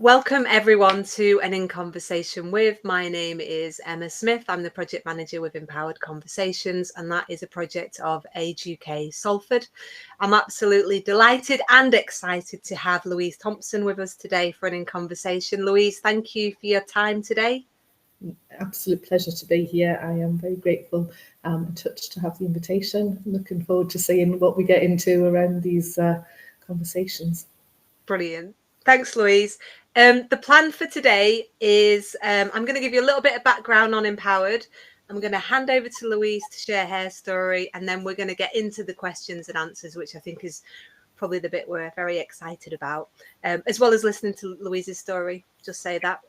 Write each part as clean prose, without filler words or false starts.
Welcome everyone to an In Conversation With. My name is Emma Smith. I'm the project manager with Empowered Conversations, and that is a project of Age UK Salford. I'm absolutely delighted and excited to have Louise Thompson with us today for an In Conversation. Louise, thank you for your time today. Absolute pleasure to be here. I am very grateful and touched to have the invitation. I'm looking forward to seeing what we get into around these conversations. Brilliant. Thanks, Louise. The plan for today is I'm going to give you a little bit of background on Empowered. I'm going to hand over to Louise to share her story, and then we're going to get into the questions and answers, which I think is probably the bit we're very excited about, as well as listening to Louise's story. Just say that.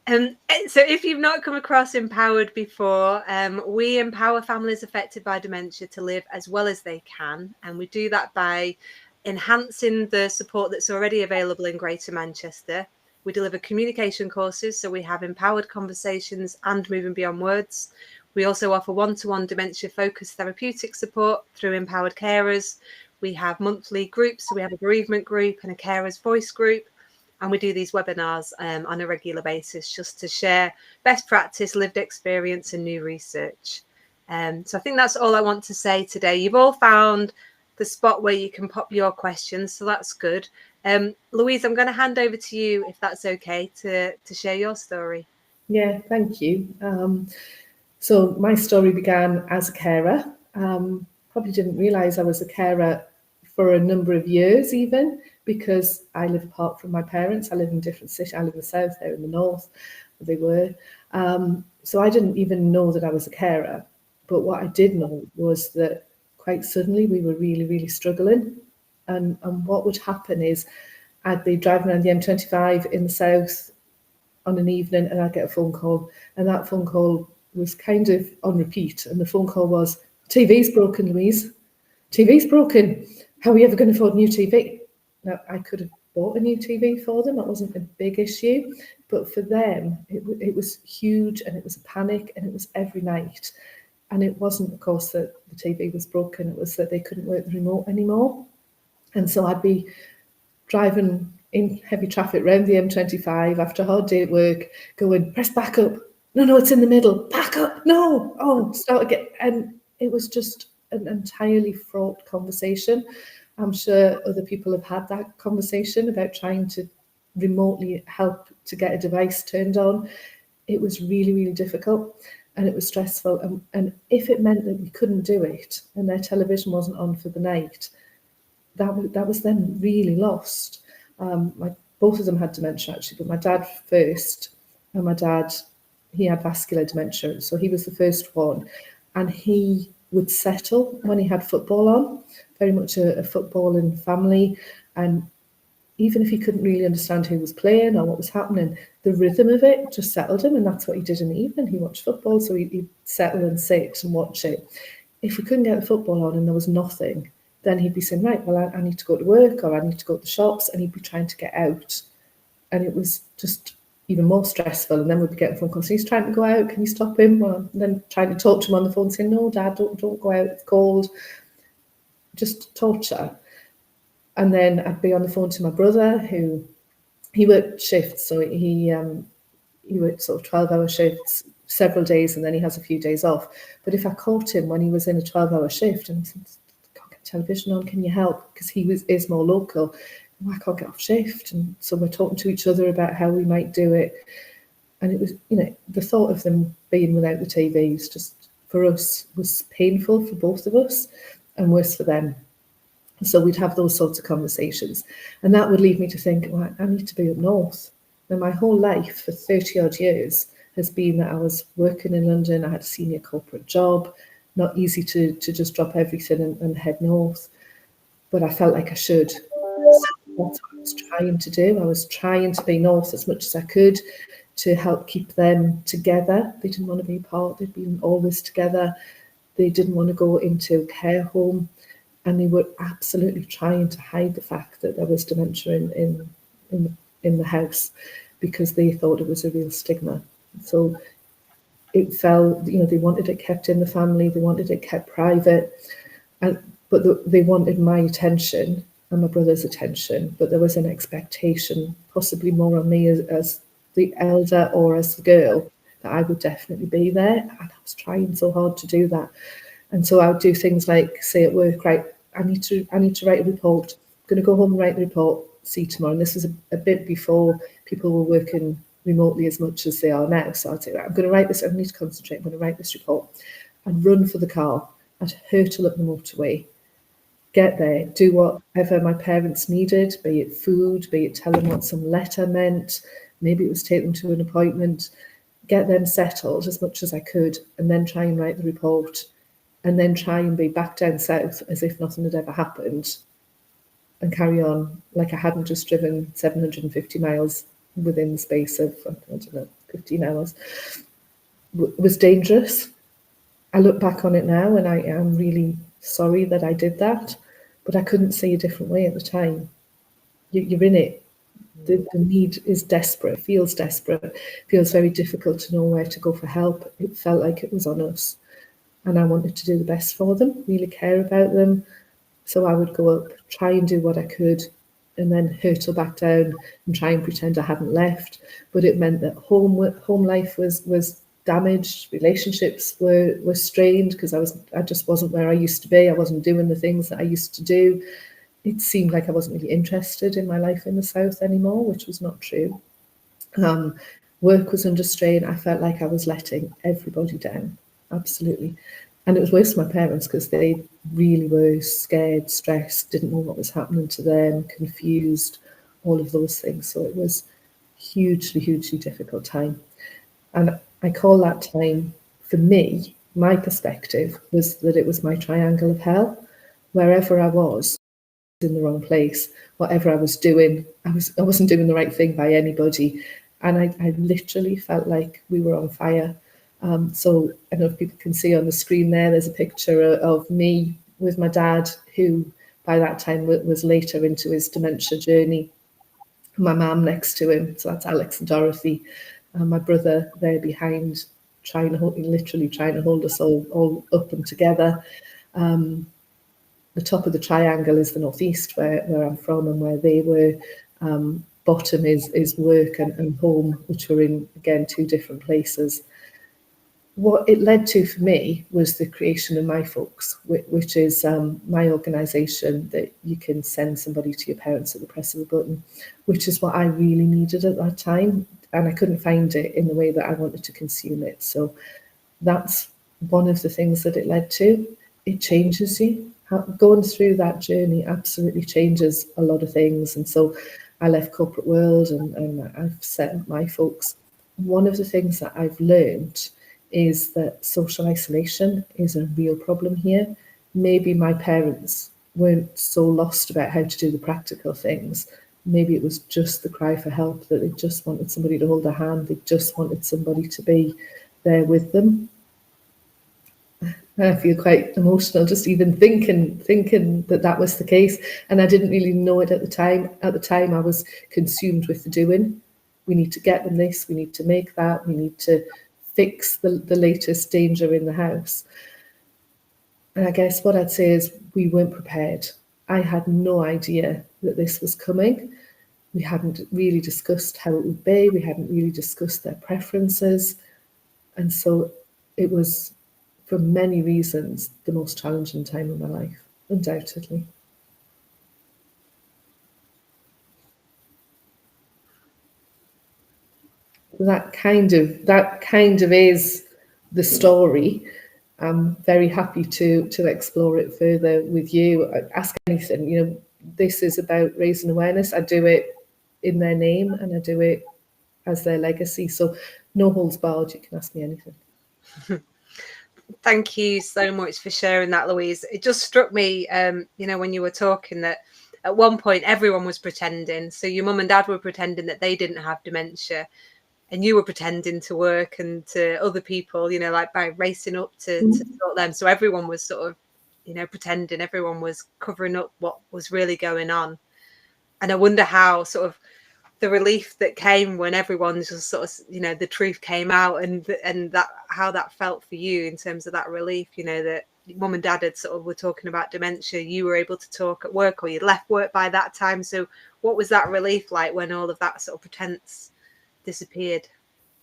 So if you've not come across Empowered before, we empower families affected by dementia to live as well as they can. And we do that by enhancing the support that's already available in Greater Manchester. We deliver communication courses, so we have empowered conversations and moving beyond words. We also offer one-to-one dementia-focused therapeutic support through empowered carers. We have monthly groups, so we have a bereavement group and a carers voice group. And we do these webinars on a regular basis just to share best practice, lived experience and new research. So I think that's all I want to say today. You've all found the spot where you can pop your questions, so that's good. Louise, I'm going to hand over to you, if that's okay, to share your story. Yeah, thank you. So my story began as a carer. Probably didn't realise I was a carer for a number of years even, because I live apart from my parents. I live in a different city. I live in the south, they're in the north, they were. So I didn't even know that I was a carer. But what I did know was that quite suddenly we were really, really struggling. And what would happen is I'd be driving around the M25 in the south on an evening and I'd get a phone call. And that phone call was kind of on repeat. And the phone call was, TV's broken, Louise. TV's broken. How are we ever going to afford a new TV? Now, I could have bought a new TV for them. That wasn't a big issue. But for them, it was huge, and it was a panic, and it was every night. And it wasn't, of course, that the TV was broken. It was that they couldn't work the remote anymore. And so I'd be driving in heavy traffic around the M25 after a hard day at work, going, press back up. No, it's in the middle. Back up. No. Oh, start again. And it was just an entirely fraught conversation. I'm sure other people have had that conversation about trying to remotely help to get a device turned on. It was really, really difficult, and it was stressful. And if it meant that we couldn't do it and their television wasn't on for the night, that was them really lost. Both of them had dementia actually, but my dad first, and my dad, he had vascular dementia, so he was the first one, and he would settle when he had football on, very much a footballing family. And even if he couldn't really understand who was playing or what was happening, the rhythm of it just settled him. And that's what he did in the evening. He watched football, so he'd settle and sit and watch it. If we couldn't get the football on and there was nothing, then he'd be saying, right, well, I need to go to work or I need to go to the shops, and he'd be trying to get out. And it was just even more stressful. And then we'd be getting phone calls. He's trying to go out. Can you stop him? Well, then trying to talk to him on the phone, saying, no, Dad, don't go out. It's cold. Just torture. And then I'd be on the phone to my brother, who he worked shifts. So he worked sort of 12-hour shifts several days, and then he has a few days off. But if I caught him when he was in a 12-hour shift and I said, can't get television on, can you help? Because he is more local. I can't get off shift. And so we're talking to each other about how we might do it. And it was, the thought of them being without the TVs just for us was painful for both of us and worse for them. So we'd have those sorts of conversations. And that would lead me to think, well, I need to be up north. Now, my whole life for 30 odd years has been that I was working in London. I had a senior corporate job, not easy to just drop everything and head north. But I felt like I should. So that's what I was trying to do. I was trying to be north as much as I could to help keep them together. They didn't want to be apart. They'd been always together. They didn't want to go into a care home. And they were absolutely trying to hide the fact that there was dementia in the house, because they thought it was a real stigma. So it fell, they wanted it kept in the family. They wanted it kept private. But they wanted my attention. and my brother's attention, but there was an expectation, possibly more on me as the elder or as the girl, that I would definitely be there. And I was trying so hard to do that. And so I would do things like say at work, right, I need to write a report. I'm going to go home and write the report. See you tomorrow. And this was a bit before people were working remotely as much as they are now. So I'd say, right, I'm going to write this. I need to concentrate. I'm going to write this report. I'd run for the car. I'd hurtle up the motorway. Get there, do whatever my parents needed, be it food, be it tell them what some letter meant. Maybe it was take them to an appointment. Get them settled as much as I could, and then try and write the report, and then try and be back down south as if nothing had ever happened, and carry on like I hadn't just driven 750 miles within the space of, I don't know, 15 hours. It was dangerous. I look back on it now and I am really sorry that I did that, but I couldn't see a different way at the time. You're in it. The need is desperate, feels desperate, feels very difficult to know where to go for help. It felt like it was on us. And I wanted to do the best for them, really care about them. So I would go up, try and do what I could, and then hurtle back down and try and pretend I hadn't left. But it meant that home life was damaged, relationships were strained because I just wasn't where I used to be. I wasn't doing the things that I used to do. It seemed like I wasn't really interested in my life in the south anymore, which was not true. Work was under strain. I felt like I was letting everybody down, absolutely. And it was worse for my parents because they really were scared, stressed, didn't know what was happening to them, confused, all of those things. So it was hugely, hugely difficult time. And I call that time, for me, my perspective was that it was my triangle of hell. Wherever I was in the wrong place, whatever I was doing, I wasn't doing the right thing by anybody. And I literally felt like we were on fire. So I don't know if people can see on the screen there's a picture of me with my dad, who by that time was later into his dementia journey. My mum next to him, so that's Alex and Dorothy, and my brother there behind, literally trying to hold us all up and together. The top of the triangle is the northeast, where I'm from and where they were. Bottom is work and home, which were in, again, two different places. What it led to for me was the creation of Myfolks, which is my organisation that you can send somebody to your parents at the press of a button, which is what I really needed at that time. And I couldn't find it in the way that I wanted to consume it. So that's one of the things that it led to. It changes you. Going through that journey absolutely changes a lot of things. And so I left corporate world and I've set up Myfolks. One of the things that I've learned is that social isolation is a real problem here. Maybe my parents weren't so lost about how to do the practical things. Maybe it was just the cry for help, that they just wanted somebody to hold their hand. They just wanted somebody to be there with them. I feel quite emotional just even thinking that was the case. And I didn't really know it at the time. At the time, I was consumed with the doing. We need to get them this, we need to make that, we need to fix the latest danger in the house. And I guess what I'd say is we weren't prepared. I had no idea that this was coming. We hadn't really discussed how it would be. We hadn't really discussed their preferences. And so it was, for many reasons, the most challenging time of my life, undoubtedly. That kind of is the story. I'm very happy to explore it further with you. Ask anything. This is about raising awareness. I do it in their name and I do it as their legacy. So no holds barred. You can ask me anything. Thank you so much for sharing that, Louise. It just struck me, when you were talking, that at one point everyone was pretending. So your mum and dad were pretending that they didn't have dementia, and you were pretending to work and to other people, like by racing up to sort them. So everyone was sort of, pretending. Everyone was covering up what was really going on. And I wonder how sort of the relief that came when everyone just sort of, the truth came out, and that how that felt for you in terms of that relief, that mum and dad had sort of were talking about dementia, you were able to talk at work, or you'd left work by that time. So what was that relief like when all of that sort of pretense disappeared?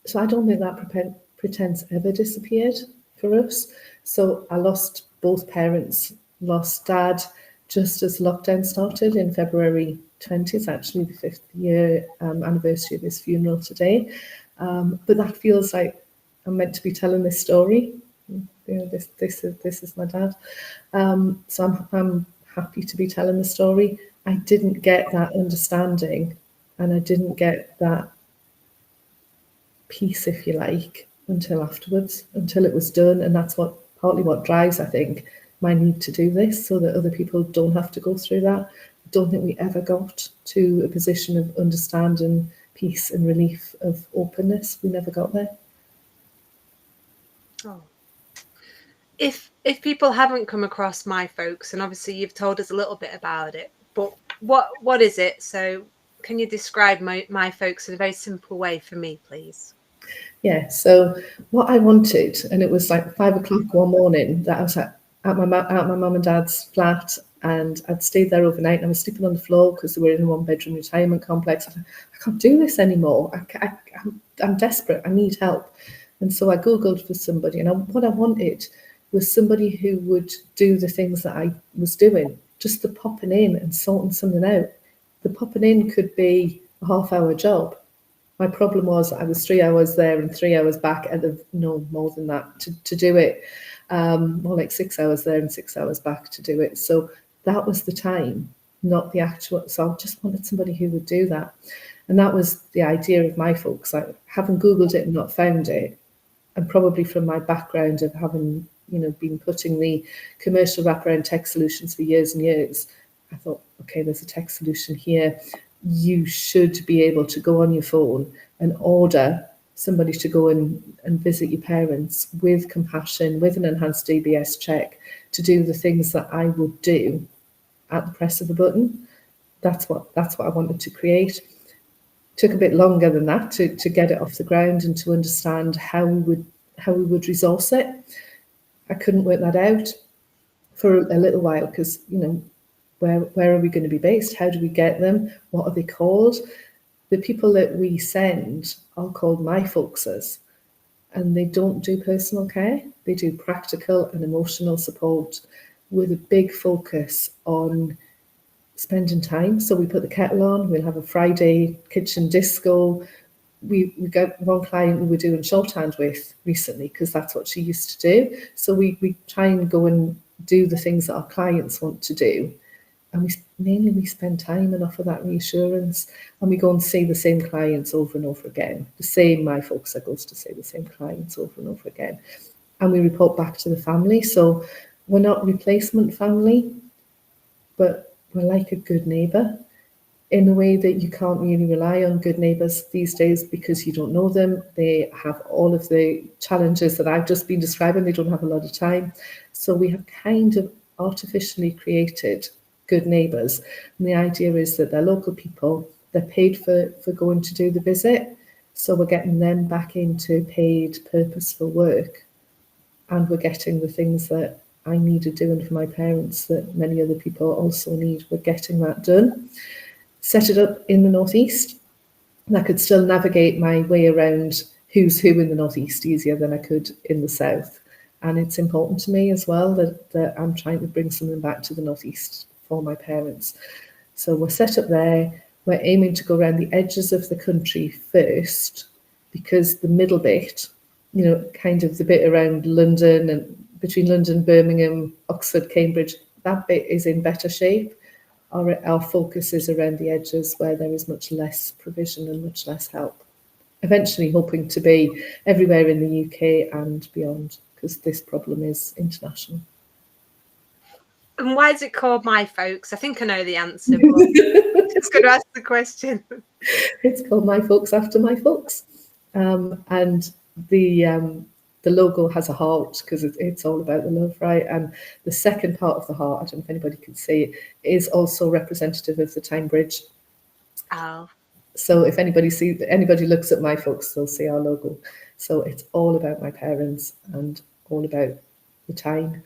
So I don't think that pretense ever disappeared for us. So I lost both parents, lost dad just as lockdown started in February 20. It's actually the 5th-year anniversary of his funeral today. But that feels like I'm meant to be telling this story. This is my dad. So I'm happy to be telling the story. I didn't get that understanding, and I didn't get that peace, if you like, until afterwards, until it was done. And that's partly what drives, I think, my need to do this, so that other people don't have to go through that. I don't think we ever got to a position of understanding, peace and relief, of openness. We never got there. Oh. If people haven't come across Myfolks, and obviously you've told us a little bit about it, but what is it? So can you describe Myfolks in a very simple way for me, please? Yeah, so what I wanted, and it was like 5 o'clock one morning that I was at my mum and dad's flat, and I'd stayed there overnight, and I was sleeping on the floor because we were in a one-bedroom retirement complex. I thought, I can't do this anymore. I'm desperate. I need help. And so I Googled for somebody, and what I wanted was somebody who would do the things that I was doing, just the popping in and sorting something out. The popping in could be a half-hour job. My problem was I was 3 hours there and 3 hours back, and no more than that to do it. More like 6 hours there and 6 hours back to do it. So that was the time, not the actual. So I just wanted somebody who would do that. And that was the idea of Myfolks. I haven't Googled it and not found it. And probably from my background of having, been putting the commercial wraparound tech solutions for years and years, I thought, okay, there's a tech solution here. You should be able to go on your phone and order somebody to go and visit your parents with compassion, with an enhanced DBS check, to do the things that I would do at the press of a button. That's what I wanted to create. Took a bit longer than that to get it off the ground and to understand how we would resource it. I couldn't work that out for a little while because, where are we going to be based? How do we get them? What are they called? The people that we send are called Myfolksers, and they don't do personal care. They do practical and emotional support with a big focus on spending time. So we put the kettle on, we'll have a Friday kitchen disco. We got one client we were doing shorthand with recently because that's what she used to do. So we try and go and do the things that our clients want to do. And we spend time and offer that reassurance, and we go and see the same clients over and over again. The same Myfolks that goes to see the same clients over and over again. And we report back to the family. So we're not replacement family, but we're like a good neighbour in a way that you can't really rely on good neighbours these days because you don't know them. They have all of the challenges that I've just been describing. They don't have a lot of time. So we have kind of artificially created good neighbours. And the idea is that they're local people, they're paid for going to do the visit. So we're getting them back into paid, purposeful work. And we're getting the things that I needed doing for my parents that many other people also need. We're getting that done. Set it up in the Northeast, and I could still navigate my way around who's who in the Northeast easier than I could in the South. And it's important to me as well that I'm trying to bring something back to the Northeast for my parents. So we're set up there. We're aiming to go around the edges of the country first, because the middle bit, kind of the bit around London and between London, Birmingham, Oxford, Cambridge, that bit is in better shape. Our focus is around the edges where there is much less provision and much less help. Eventually hoping to be everywhere in the UK and beyond, because this problem is international. And why is it called Myfolks? I think I know the answer, but I'm just going to ask the question. It's called Myfolks after my folks. And the logo has a heart because it's all about the love, right? And the second part of the heart, I don't know if anybody can see it, is also representative of the Tyne Bridge. Oh. So if anybody looks at Myfolks, they'll see our logo. So it's all about my parents and all about the time,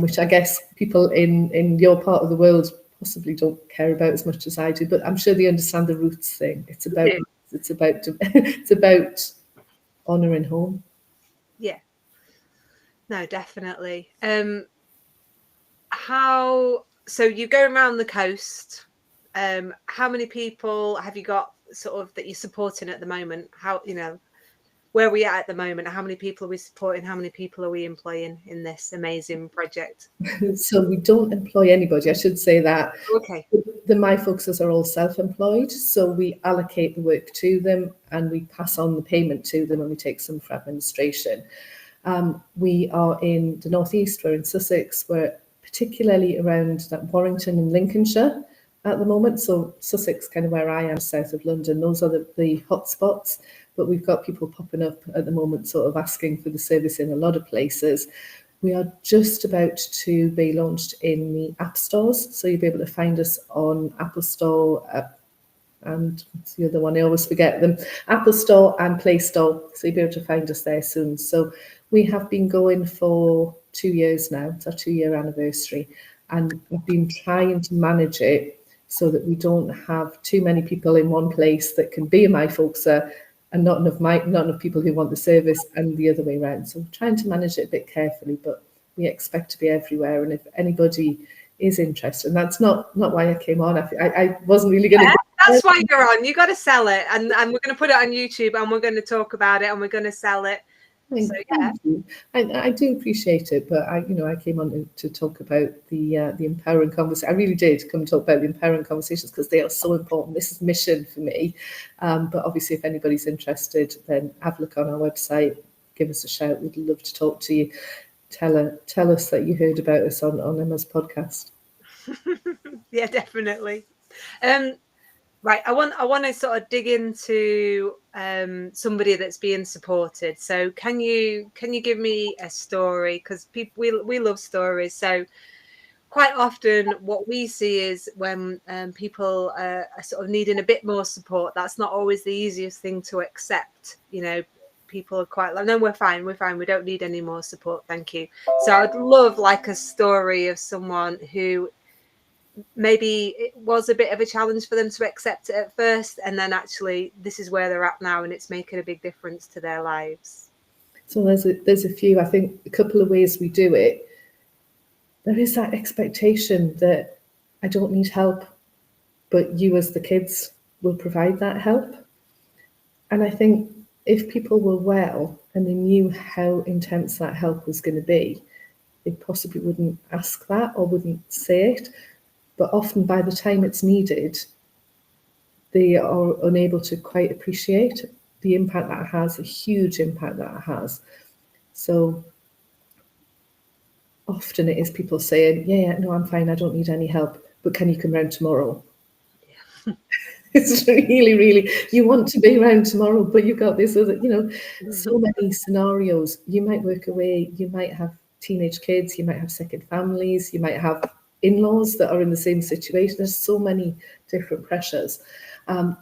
which I guess people in your part of the world possibly don't care about as much as I do, but I'm sure they understand the roots thing. It's about Yeah. it's about honouring home. Yeah. No, definitely. How so you go around the coast? How many people have you got sort of that you're supporting at the moment? How, where are we at the moment? How many people are we supporting? How many people are we employing in this amazing project? So we don't employ anybody. I should say that. Okay. The Myfolks are all self-employed, so we allocate the work to them and we pass on the payment to them and we take some for administration. We are in the northeast, we're in Sussex, we're particularly around that Warrington and Lincolnshire at the moment. So Sussex, kind of where I am, south of London, those are the hot spots. But we've got people popping up at the moment, sort of asking for the service in a lot of places. We are just about to be launched in the app stores, so you'll be able to find us on Apple Store, and what's the other one? I always forget them. Apple Store and Play Store. So you'll be able to find us there soon. So we have been going for 2 years now. It's our 2-year anniversary. And we've been trying to manage it so that we don't have too many people in one place that can be a Myfolkser and not enough people who want the service, and the other way around. So we're trying to manage it a bit carefully, but we expect to be everywhere. And if anybody is interested, and that's not why I came on. I wasn't really going to. That's why you're on. You got to sell it, and we're going to put it on YouTube, and we're going to talk about it, and we're going to sell it. Thank you. I do appreciate it, but I came on to talk about the empowering conversation. I really did come talk about the empowering conversations because they are so important. This is mission for me. But obviously, if anybody's interested, then have a look on our website. Give us a shout. We'd love to talk to you. Tell us that you heard about us on Emma's podcast. Yeah, definitely. Right, I want to sort of dig into somebody that's being supported. So can you give me a story? Because we love stories. So quite often what we see is when people are sort of needing a bit more support, that's not always the easiest thing to accept. People are quite like, no, we're fine, we don't need any more support, thank you. So I'd love like a story of someone who maybe it was a bit of a challenge for them to accept it at first, and then actually this is where they're at now and it's making a big difference to their lives. So there's a few. I think a couple of ways we do it. There is that expectation that I don't need help, but you as the kids will provide that help. And I think if people were well and they knew how intense that help was going to be, they possibly wouldn't ask that or wouldn't say it. But often by the time it's needed, they are unable to quite appreciate the impact that it has, a huge impact that it has. So often it is people saying, yeah, no, I'm fine, I don't need any help, but can you come round tomorrow? Yeah. It's really, really, you want to be around tomorrow, but you've got this other, so many scenarios. You might work away, you might have teenage kids, you might have second families, you might have in-laws that are in the same situation. There's so many different pressures.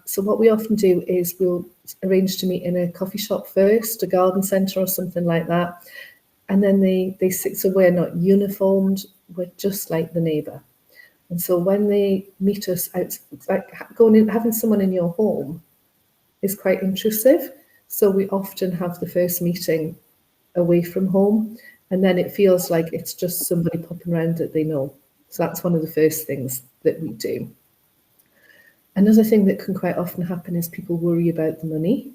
So what we often do is we'll arrange to meet in a coffee shop first, a garden centre or something like that. And then they sit, so we're not uniformed, we're just like the neighbour. And so when they meet us out, like going in, having someone in your home is quite intrusive. So we often have the first meeting away from home, and then it feels like it's just somebody popping around that they know. So that's one of the first things that we do. Another thing that can quite often happen is people worry about the money.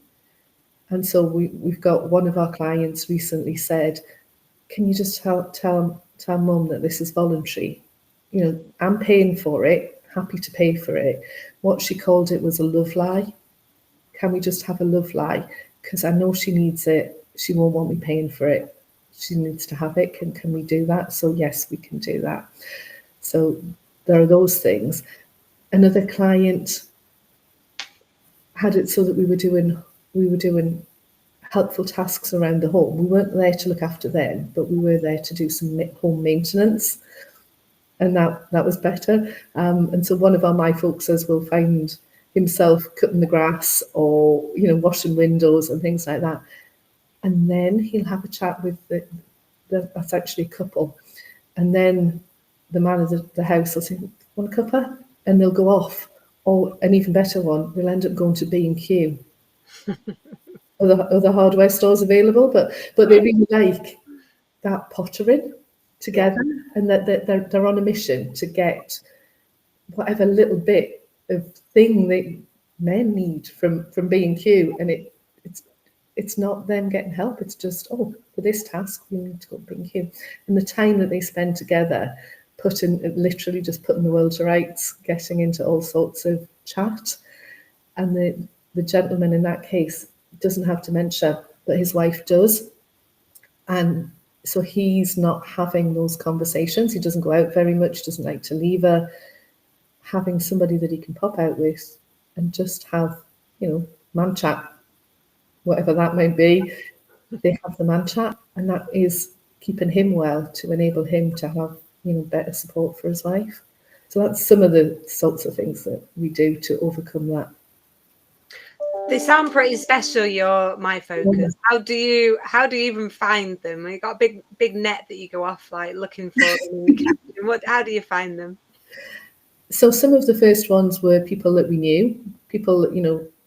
And so we've got one of our clients recently said, can you just tell mum that this is voluntary? I'm paying for it, happy to pay for it. What she called it was a love lie. Can we just have a love lie? Because I know she needs it. She won't want me paying for it. She needs to have it. Can we do that? So yes, we can do that. So there are those things. Another client had it so that we were doing helpful tasks around the home. We weren't there to look after them, but we were there to do some home maintenance, and that was better. And so one of our Myfolksers will find himself cutting the grass or washing windows and things like that, and then he'll have a chat with that's actually a couple. And then the man of the house will say, "Want a cuppa?" And they'll go off. Or an even better one, we'll end up going to B&Q. Other hardware stores available, but they really like that pottering Yeah. together, and that they're on a mission to get whatever little bit of thing that men need from B&Q, and it's not them getting help. It's just, oh, for this task we need to go to B&Q, and the time that they spend together, literally just putting the world to rights, getting into all sorts of chat, and the gentleman in that case doesn't have dementia, but his wife does, and so he's not having those conversations. He doesn't go out very much, doesn't like to leave her. Having somebody that he can pop out with and just have, man chat, whatever that might be, they have the man chat, and that is keeping him well to enable him to have, better support for his wife. So that's some of the sorts of things that we do to overcome that. They sound pretty special, your Myfolks. How do you even find them? You got a big net that you go off like looking for them and you catch them. How do you find them? So some of the first ones were people that we knew, people,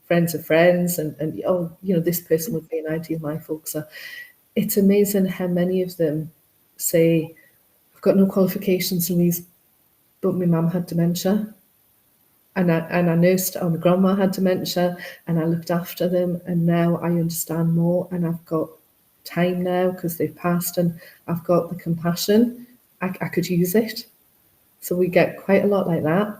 friends of friends, and oh, this person would be an ideal Myfolk. So it's amazing how many of them say, "I've got no qualifications, Louise, but my mum had dementia, and I nursed, or my grandma had dementia, and I looked after them, and now I understand more, and I've got time now because they've passed, and I've got the compassion. I could use it." So we get quite a lot like that.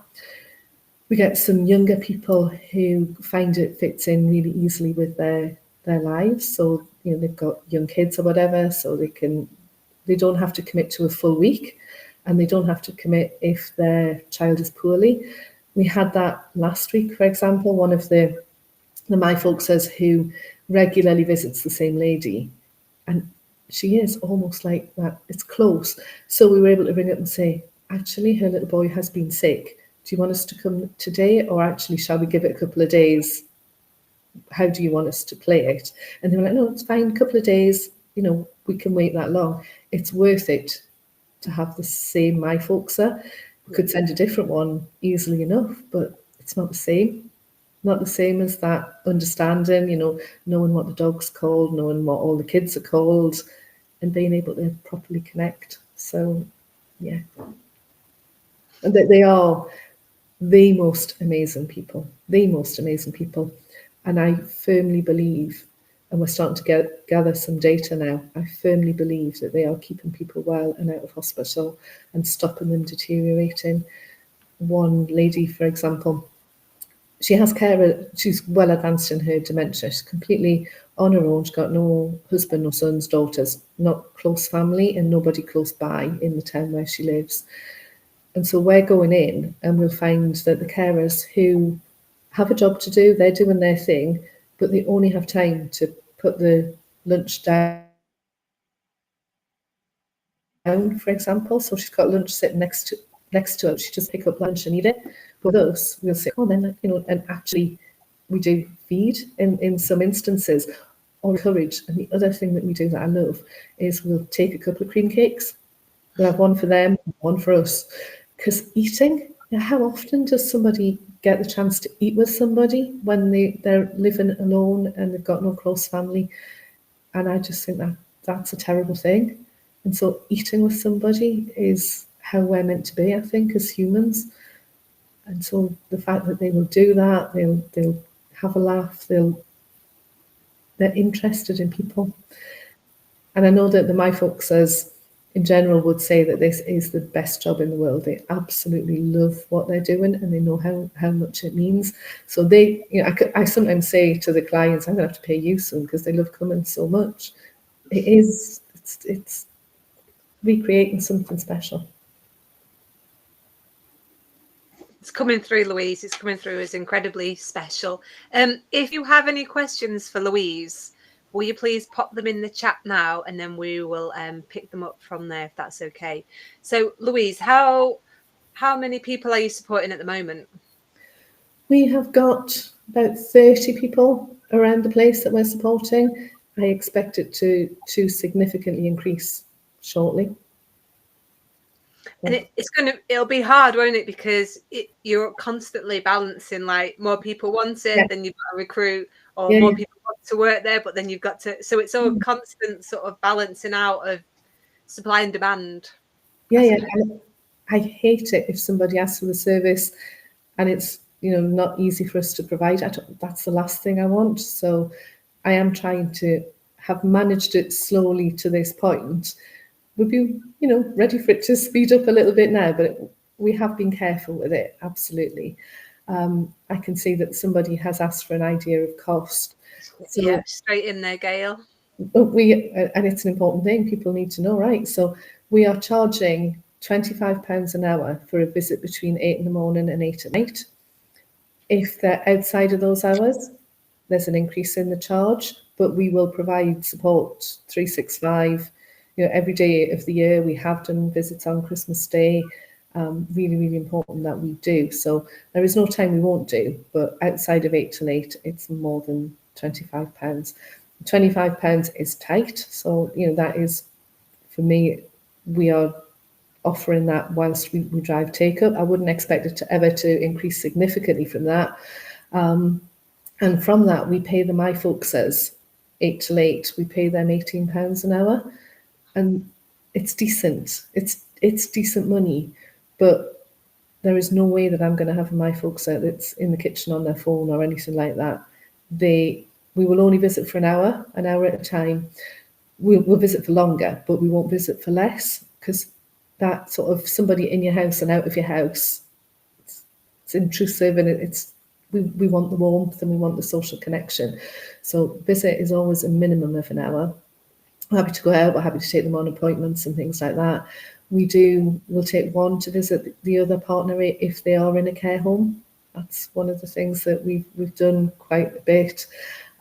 We get some younger people who find it fits in really easily with their lives. So they've got young kids or whatever, so they don't have to commit to a full week, and they don't have to commit if their child is poorly. We had that last week, for example, one of the Myfolkses who regularly visits the same lady, and she is almost like that. It's close. So we were able to ring up and say, "Actually, her little boy has been sick. Do you want us to come today, or actually shall we give it a couple of days? How do you want us to play it?" And they were like, "No, it's fine, a couple of days, we can wait that long." It's worth it to have the same Myfolkser. We could send a different one easily enough, but it's not the same. Not the same as that understanding, knowing what the dog's called, knowing what all the kids are called, and being able to properly connect. So, yeah. And they are the most amazing people, the most amazing people. And I firmly believe, and we're starting to gather some data now, I firmly believe that they are keeping people well and out of hospital and stopping them deteriorating. One lady, for example, she has care, she's well advanced in her dementia. She's completely on her own. She's got no husband, no sons, daughters, not close family, and nobody close by in the town where she lives. And so we're going in and we'll find that the carers who have a job to do, they're doing their thing, but they only have time to put the lunch down, for example. So she's got lunch sitting next to her. She just pick up lunch and eat it. With us, we'll say, "Oh, then, and actually we do feed in some instances or encourage." And the other thing that we do that I love is we'll take a couple of cream cakes. We'll have one for them, one for us. Because eating, how often does somebody get the chance to eat with somebody when they're living alone and they've got no close family? And I just think that's a terrible thing. And so eating with somebody is how we're meant to be, I think, as humans. And so the fact that they will do that, they'll have a laugh, they're interested in people. And I know that the Myfolks in general would say that this is the best job in the world. They absolutely love what they're doing and they know how much it means. So they, I sometimes say to the clients, "I'm going to have to pay you soon," because they love coming so much. It's recreating something special. It's coming through, Louise. It's coming through as incredibly special. If you have any questions for Louise, will you please pop them in the chat now, and then we will pick them up from there, if that's okay. So, Louise, how many people are you supporting at the moment? We have got about 30 people around the place that we're supporting. I expect it to significantly increase shortly. And it'll be hard, won't it? Because you're constantly balancing, like, more people want it, Yeah, then you've got to recruit, or yeah, more yeah. people want to work there, but then you've got to. So it's all constant sort of balancing out of supply and demand, Yeah, I yeah. suppose. And I hate it if somebody asks for the service and it's not easy for us to provide. That's the last thing I want. So I am trying to have managed it slowly to this point. We'll be ready for it to speed up a little bit now, but we have been careful with it. Absolutely. I can see that somebody has asked for an idea of cost. Yeah, So straight in there, Gail. and it's an important thing people need to know, right? So we are charging £25 an hour for a visit between 8 in the morning and 8 at night. If they're outside of those hours, there's an increase in the charge, but we will provide support 365. Every day of the year. We have done visits on Christmas Day. Really, really important that we do. So there is no time we won't do, but outside of 8 till 8, it's more than £25. £25 is tight. So, that is, for me, we are offering that whilst we drive take up. I wouldn't expect it to ever to increase significantly from that. And from that, we pay the Myfolks 8 till 8. We pay them £18 an hour, and it's decent. It's decent money, but there is no way that I'm going to have a Myfolks that's in the kitchen on their phone or anything like that. We will only visit for an hour at a time. We'll visit for longer, but we won't visit for less, because that sort of somebody in your house and out of your house, it's intrusive, and we want the warmth and we want the social connection. So visit is always a minimum of an hour. We're happy to go out, we're happy to take them on appointments and things like that. We'll take one to visit the other partner if they are in a care home. That's one of the things that we've done quite a bit.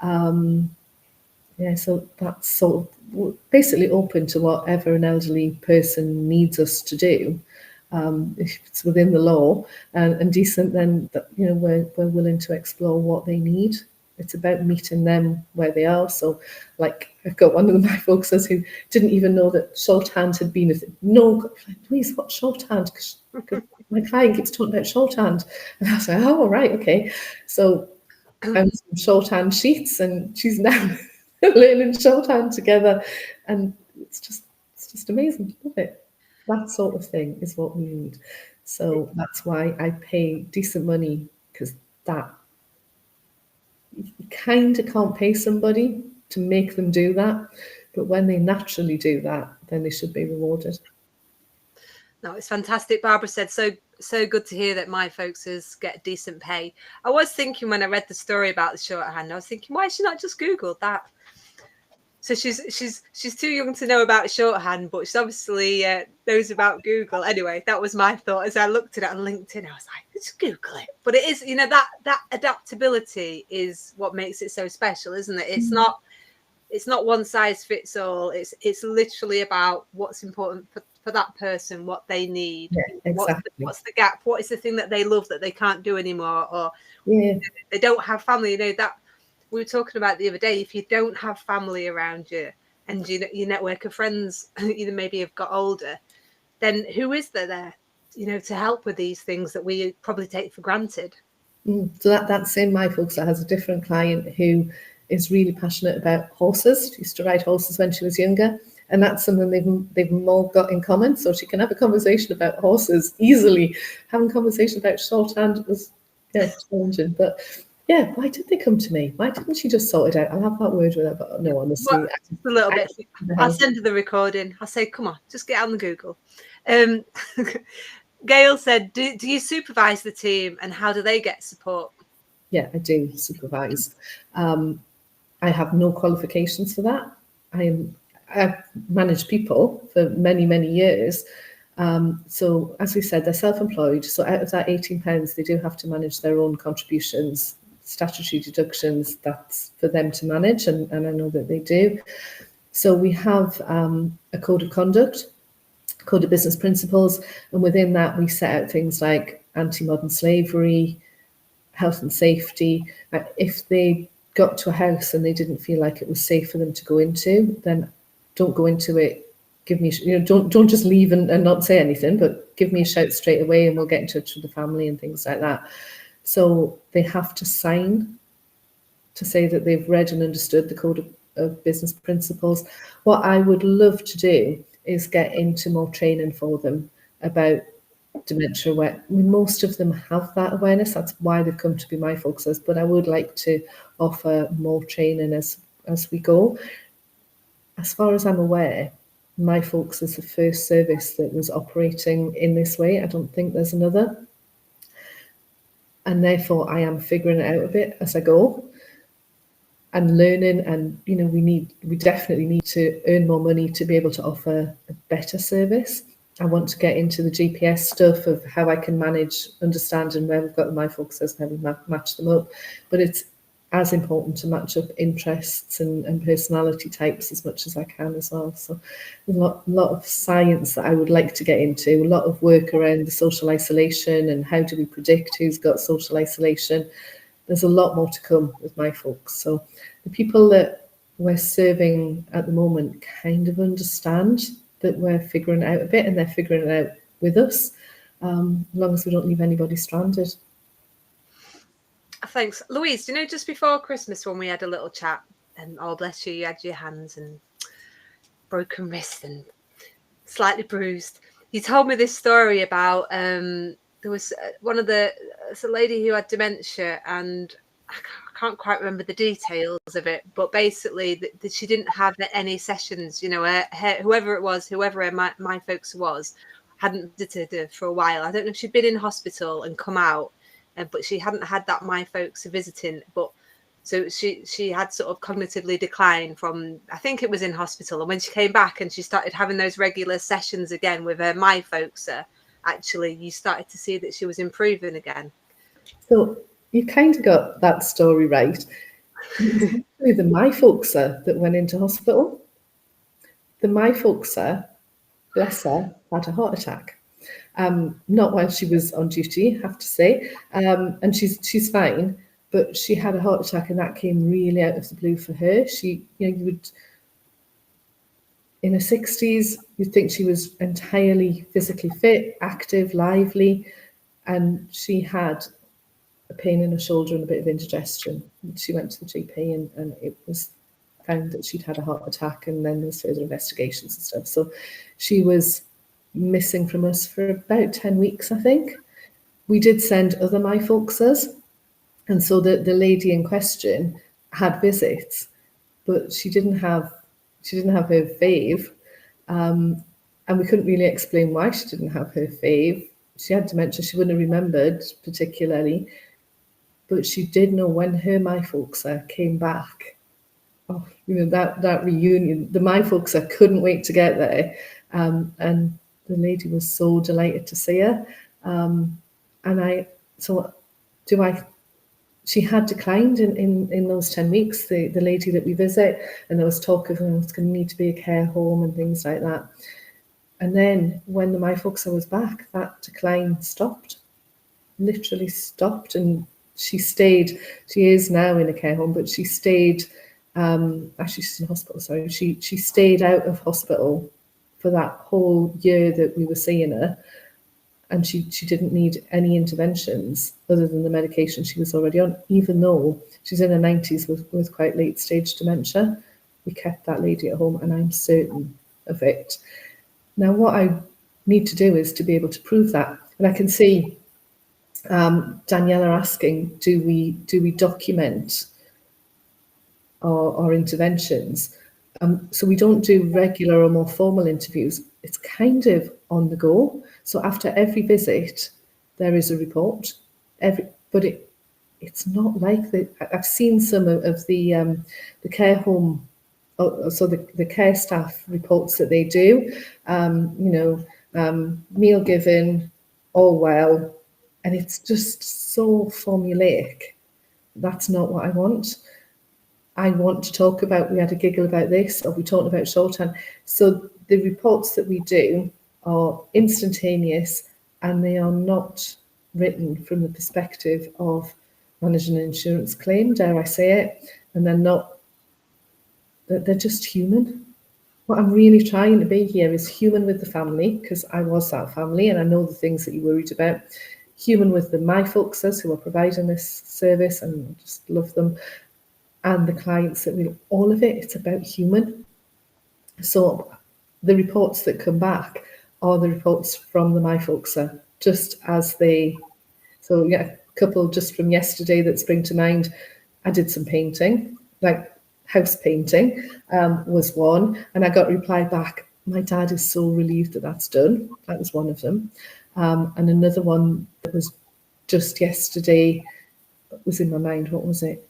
So that's sort of basically open to whatever an elderly person needs us to do. If it's within the law and decent, then we're willing to explore what they need. It's about meeting them where they are. So, like, I've got one of my folks who didn't even know that shorthand had been a thing. No, Louise, what shorthand? Because my client keeps talking about shorthand, and I was like, oh, right, okay. So found some shorthand sheets, and she's now learning shorthand together, and it's just amazing. Love it. That sort of thing is what we need. So that's why I pay decent money, because that you kind of can't pay somebody to make them do that, but when they naturally do that, then they should be rewarded. No, it's fantastic. Barbara said, so good to hear that Myfolks get decent pay. I was thinking when I read the story about the shorthand, I was thinking, why has she not just Googled that? So she's too young to know about shorthand, but she obviously knows about Google. Anyway, that was my thought as I looked at it on LinkedIn. I was like, just Google it. But it is, that adaptability is what makes it so special, isn't it? It's not one size fits all. It's literally about what's important for that person, what they need, Yeah, exactly. what's the gap, what is the thing that they love that they can't do anymore, or Yeah, they don't have family. That we were talking about the other day. If you don't have family around you and your network of friends, maybe have got older, then who is there, to help with these things that we probably take for granted? So that's in Myfolks. I has a different client who is really passionate about horses. She used to ride horses when she was younger, and that's something they've all got in common. So she can have a conversation about horses easily. Having a conversation about shorthand was challenging, but yeah, why did they come to me? Why didn't she just sort it out? I'll have that word with her, but no, honestly, Just a little bit. I'll send her the recording. I'll say, come on, just get on the Google. Gail said, do you supervise the team, and how do they get support? Yeah, I do supervise. I have no qualifications for that. I've managed people for many, many years. So as we said, they're self-employed. So out of that £18, they do have to manage their own contributions, statutory deductions. That's for them to manage, and I know that they do. So we have a code of conduct, code of business principles, and within that we set out things like anti-modern slavery, health and safety. If they got to a house and they didn't feel like it was safe for them to go into, then don't go into it give me, don't just leave and not say anything, but give me a shout straight away and we'll get in touch with the family and things like that. So they have to sign to say that they've read and understood the Code of Business Principles. What I would love to do is get into more training for them about dementia aware. I mean, most of them have that awareness. That's why they've come to be Myfolks. But I would like to offer more training as we go. As far as I'm aware, Myfolks is the first service that was operating in this way. I don't think there's another. And therefore, I am figuring it out a bit as I go and learning. And, we definitely need to earn more money to be able to offer a better service. I want to get into the GPS stuff of how I can manage understanding where we've got the Myfolks and how we match them up. But it's as important to match up interests and personality types as much as I can as well. So a lot of science that I would like to get into, a lot of work around the social isolation and how do we predict who's got social isolation. There's a lot more to come with Myfolks. So the people that we're serving at the moment kind of understand that we're figuring it out a bit, and they're figuring it out with us, as long as we don't leave anybody stranded. Thanks. Louise, just before Christmas when we had a little chat, and oh, bless you, you had your hands and broken wrist and slightly bruised. You told me this story about there was it's a lady who had dementia, and I can't quite remember the details of it, but basically that she didn't have any sessions. Whoever it was, whoever her Myfolks was, hadn't visited her for a while. I don't know if she'd been in hospital and come out, but she hadn't had that Myfolks visiting. But so she had sort of cognitively declined from, I think it was in hospital. And when she came back and she started having those regular sessions again with her Myfolks, actually, you started to see that she was improving again. So you kind of got that story right. It was actually the Myfolks that went into hospital. The Myfolks, bless her, had a heart attack. Not while she was on duty, I have to say. And she's fine, but she had a heart attack, and that came really out of the blue for her. She, you would, in her 60s, you'd think she was entirely physically fit, active, lively, and she had a pain in her shoulder and a bit of indigestion. She went to the GP and it was found that she'd had a heart attack, and then there was further investigations and stuff. So she was missing from us for about 10 weeks, I think. We did send other Myfolksers, and so the lady in question had visits, but she didn't have her fave, and we couldn't really explain why she didn't have her fave. She had dementia; she wouldn't have remembered particularly, but she did know when her Myfolkser came back. Oh, that reunion, the Myfolkser couldn't wait to get there, and the lady was so delighted to see her. She had declined in those 10 weeks, the lady that we visit, and there was talk of it's going to need to be a care home and things like that. And then when the Myfolkser was back, that decline stopped, literally stopped, and she stayed. She is now in a care home, but she stayed. Actually, she's in hospital. Sorry, she stayed out of hospital for that whole year that we were seeing her, and she didn't need any interventions other than the medication she was already on, even though she's in her 90s with quite late stage dementia. We kept that lady at home, and I'm certain of it. Now, what I need to do is to be able to prove that, and I can see Daniela asking, do we document our interventions? So we don't do regular or more formal interviews. It's kind of on the go. So after every visit, there is a report. But it's not like I've seen some of the care home, so the care staff reports that they do. Meal given, all well, and it's just so formulaic. That's not what I want. I want to talk about, we had a giggle about this, or we talked about shorthand. So the reports that we do are instantaneous, and they are not written from the perspective of managing an insurance claim, dare I say it, and they're just human. what I'm really trying to be here is human with the family, because I was that family and I know the things that you worried about. Human with the Myfolks who are providing this service, and I just love them, and the clients that we, all of it, it's about human. So the reports that come back are the reports from the Myfolks, just as they. So yeah, a couple just from yesterday that spring to mind. I did some painting, like house painting, was one, and I got a reply back. My dad is so relieved that that's done. That was one of them, and another one that was just yesterday was in my mind. What was it?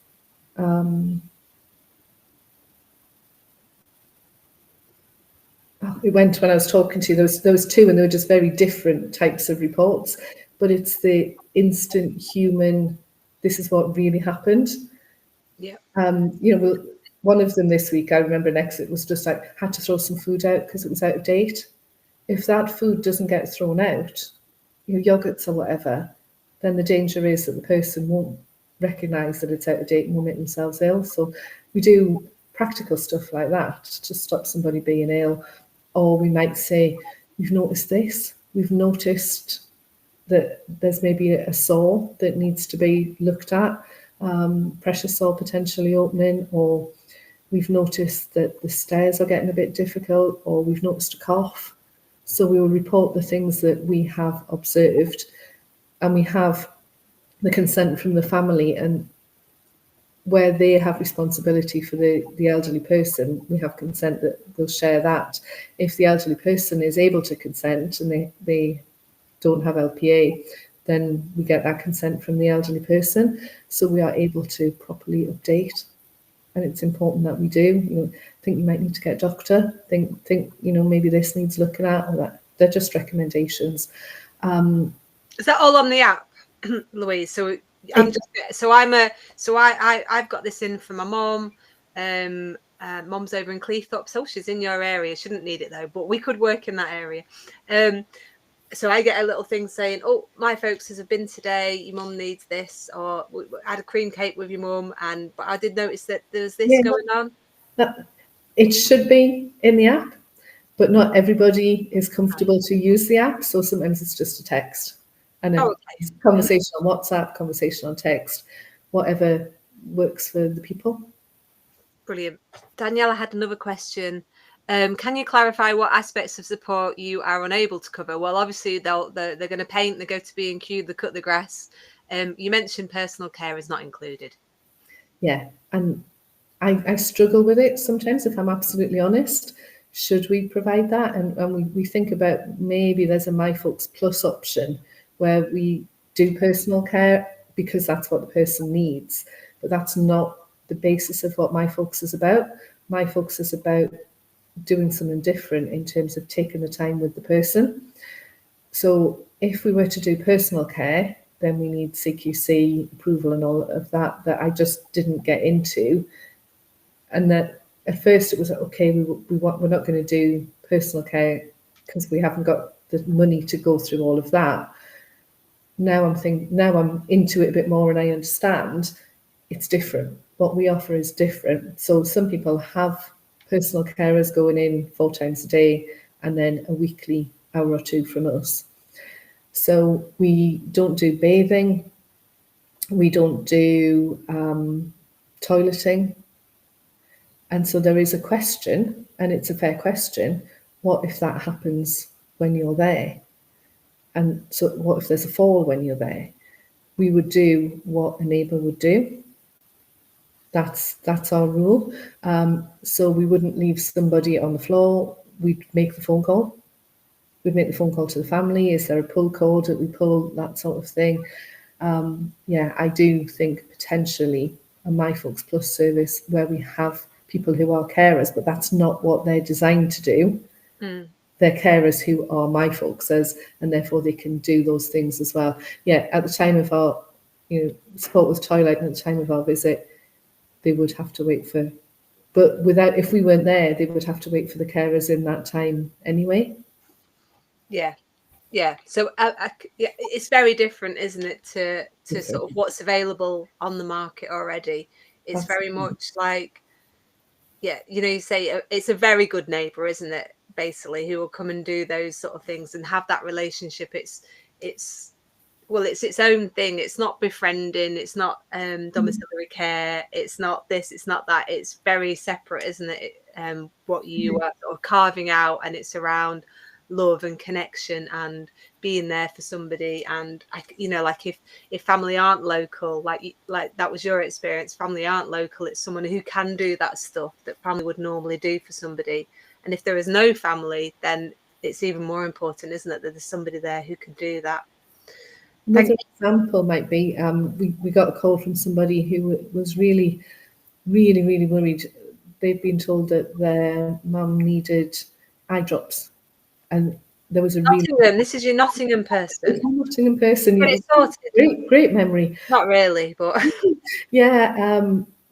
It went when I was talking to you. There was two, and they were just very different types of reports. But it's the instant human. This is what really happened. Yeah. One of them this week, I remember next, it was just like, had to throw some food out because it was out of date. If that food doesn't get thrown out, yogurts or whatever, then the danger is that the person won't recognise that it's out of date and will make themselves ill. So we do practical stuff like that to stop somebody being ill. Or we might say, we've noticed this, we've noticed that there's maybe a sore that needs to be looked at, pressure sore potentially opening, or we've noticed that the stairs are getting a bit difficult, or we've noticed a cough. So we will report the things that we have observed, and we have the consent from the family, and where they have responsibility for the elderly person, we have consent that they'll share that. If the elderly person is able to consent and they don't have LPA, then we get that consent from the elderly person. So we are able to properly update. And it's important that we do. Think you might need to get a doctor. Think maybe this needs looking at, or that. They're just recommendations. Is that all on the app, Louise? So I've got this in for my mum. Mum's over in Cleethorpes. So she's in your area. Shouldn't need it though, but we could work in that area. So I get a little thing saying, "Oh, Myfolks have been today. Your mum needs this," or "I had a cream cake with your mum." But I did notice that there was this going on. It should be in the app, but not everybody is comfortable to use the app. So sometimes it's just a text, and a conversation on WhatsApp, conversation on text, whatever works for the people. Brilliant. Daniela had another question. Can you clarify what aspects of support you are unable to cover? Well, obviously they're going to paint, they go to B&Q, they cut the grass. You mentioned personal care is not included. Yeah, and I struggle with it sometimes, if I'm absolutely honest. Should we provide that? And we think about maybe there's a Myfolks Plus option where we do personal care because that's what the person needs. But that's not the basis of what Myfolks is about. Myfolks is about doing something different in terms of taking the time with the person. So if we were to do personal care, then we need CQC approval and all of that I just didn't get into. And that at first it was like, okay, we're not going to do personal care because we haven't got the money to go through all of that. Now I'm into it a bit more and I understand it's different. What we offer is different. So some people have personal carers going in 4 times a day and then a weekly hour or two from us. So we don't do bathing, we don't do toileting. And so there is a question, and it's a fair question, what if that happens when you're there? And so what if there's a fall when you're there? We would do what a neighbour would do. That's our rule. So we wouldn't leave somebody on the floor. We'd make the phone call. We'd make the phone call to the family. Is there a pull cord that we pull? That sort of thing. I do think potentially a Myfolks Plus service where we have people who are carers, but that's not what they're designed to do. They're carers who are Myfolksers, and therefore they can do those things as well. Yeah, at the time of our support with toilet and at the time of our visit, they would have to wait for, but if we weren't there, they would have to wait for the carers in that time anyway. Yeah. So it's very different, isn't it, to sort of what's available on the market already. It's very much like yeah, you say it's a very good neighbour, isn't it? Basically, who will come and do those sort of things and have that relationship. It's well, it's its own thing. It's not befriending. It's not domiciliary care. It's not this. It's not that. It's very separate, isn't it? What you are sort of carving out, and it's around love and connection and being there for somebody. And like if family aren't local, like that was your experience. Family aren't local. It's someone who can do that stuff that family would normally do for somebody. And if there is no family, then it's even more important, isn't it, that there's somebody there who can do that. Another example might be we got a call from somebody who was really, really, really worried. They've been told that their mum needed eye drops, and there was a really Nottingham. This is your Nottingham person. Nottingham person. Get it sorted. Great memory. Not really, but Yeah,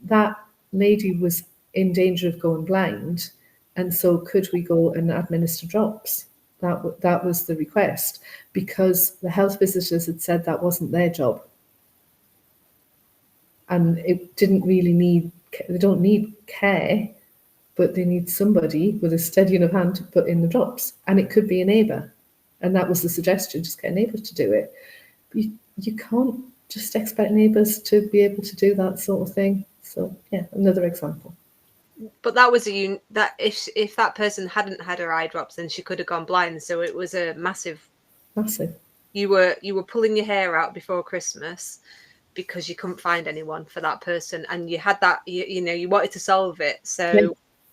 that lady was in danger of going blind, and so could we go and administer drops? That was the request, because the health visitors had said that wasn't their job, and it didn't really need. They don't need care, but they need somebody with a steady enough hand to put in the drops, and it could be a neighbour, and that was the suggestion: just get a neighbour to do it. But you can't just expect neighbours to be able to do that sort of thing. So yeah, another example. But that was that if that person hadn't had her eye drops, then she could have gone blind. So it was a massive. You were pulling your hair out before Christmas because you couldn't find anyone for that person, and you had that you wanted to solve it. So yeah.